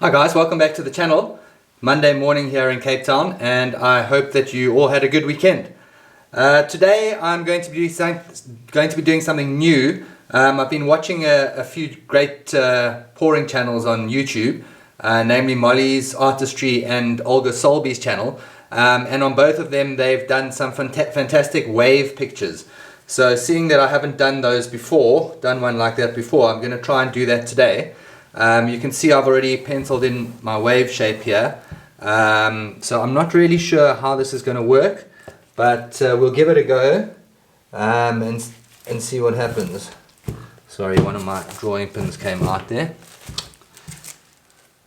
Hi guys, welcome back to the channel. Monday morning here in Cape Town, and I hope that you all had a good weekend. Today I'm going to be doing something new. I've been watching a few great pouring channels on YouTube, namely Molly's Artistry and Olga Solby's channel, and on both of them they've done some fantastic wave pictures. So seeing that I haven't done one like that before, I'm going to try and do that today. You can see I've already penciled in my wave shape here, so I'm not really sure how this is going to work, but we'll give it a go and see what happens. Sorry, one of my drawing pins came out there.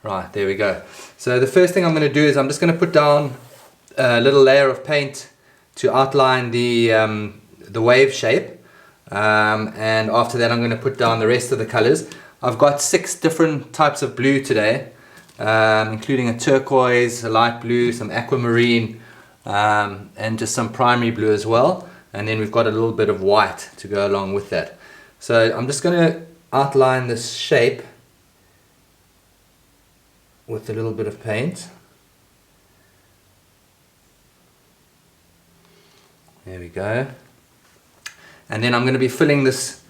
Right, there we go. So the first thing I'm going to do is I'm just going to put down a little layer of paint to outline the wave shape, and after that I'm going to put down the rest of the colors. I've got 6 different types of blue today, including a turquoise, a light blue, some aquamarine, and just some primary blue as well. And then we've got a little bit of white to go along with that. So I'm just going to outline this shape with a little bit of paint. There we go. And then I'm going to be filling this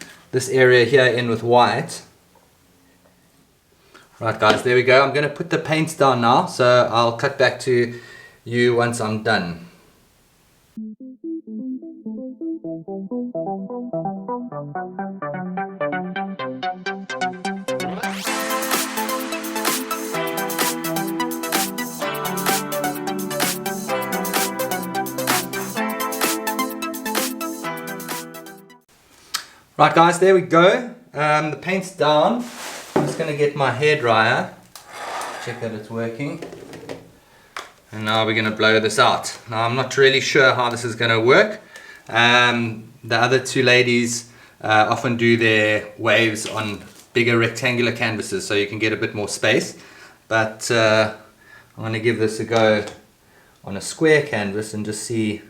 area here in with white. Right guys, there we go. I'm going to put the paints down now, so I'll cut back to you once I'm done. Right guys, there we go. The paint's down. I'm just going to get my hairdryer, check that it's working, and now we're going to blow this out. Now I'm not really sure how this is going to work. The other 2 ladies often do their waves on bigger rectangular canvases, so you can get a bit more space, but I'm going to give this a go on a square canvas and just see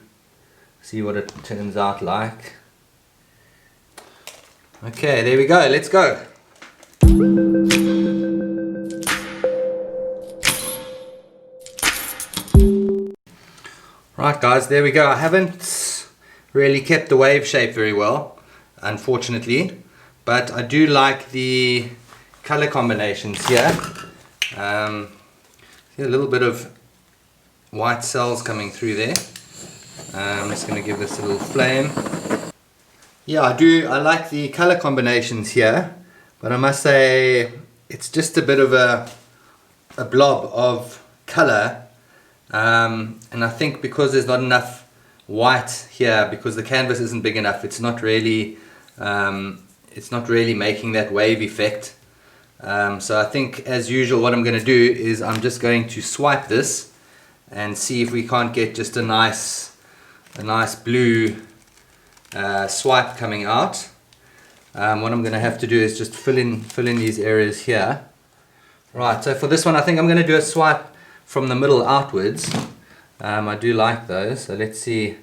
what it turns out like. Okay, there we go, let's go. Right guys, there we go. I haven't really kept the wave shape very well, unfortunately, but I do like the color combinations here. See a little bit of white cells coming through there. I'm just going to give this a little flame. Yeah, I like the color combinations here, but I must say it's just a bit of a blob of color. And I think because there's not enough white here, because the canvas isn't big enough, it's not really making that wave effect. So I think, as usual, what I'm going to do is I'm just going to swipe this and see if we can't get just a nice blue swipe coming out. What I'm going to have to do is just fill in these areas here. Right, so for this one I think I'm going to do a swipe from the middle outwards. I do like those, so let's see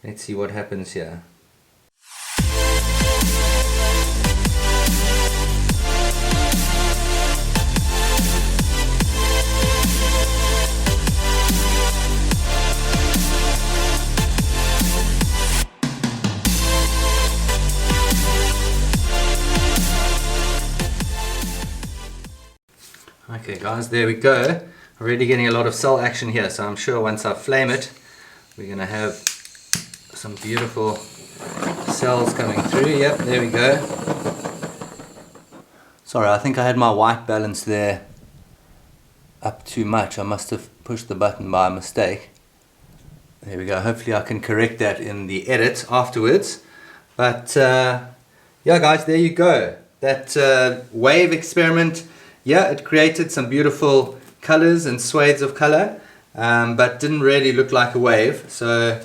what happens here. Okay guys, there we go. Already getting a lot of cell action here, so I'm sure once I flame it, we're going to have some beautiful cells coming through. Yep, there we go. Sorry, I think I had my white balance there up too much. I must have pushed the button by mistake. There we go. Hopefully I can correct that in the edit afterwards. But yeah guys, there you go. That wave experiment, yeah, it created some beautiful colors and swathes of color, but didn't really look like a wave. So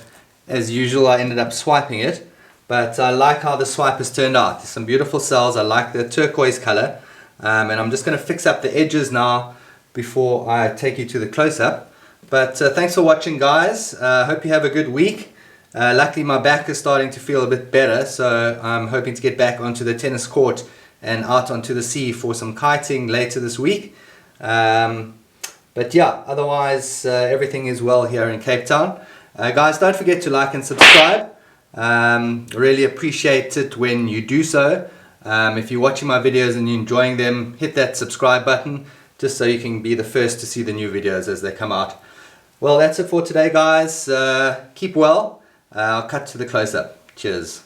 as usual I ended up swiping it, but I like how the swipe has turned out. There's some beautiful cells. I like the turquoise color, and I'm just going to fix up the edges now before I take you to the close-up. But thanks for watching guys. Hope you have a good week. Luckily my back is starting to feel a bit better, so I'm hoping to get back onto the tennis court and out onto the sea for some kiting later this week. But yeah, otherwise everything is well here in Cape Town. Guys, don't forget to like and subscribe. Really appreciate it when you do so. If you're watching my videos and you're enjoying them, hit that subscribe button just so you can be the first to see the new videos as they come out. Well, that's it for today, guys. Keep well. I'll cut to the close-up. Cheers.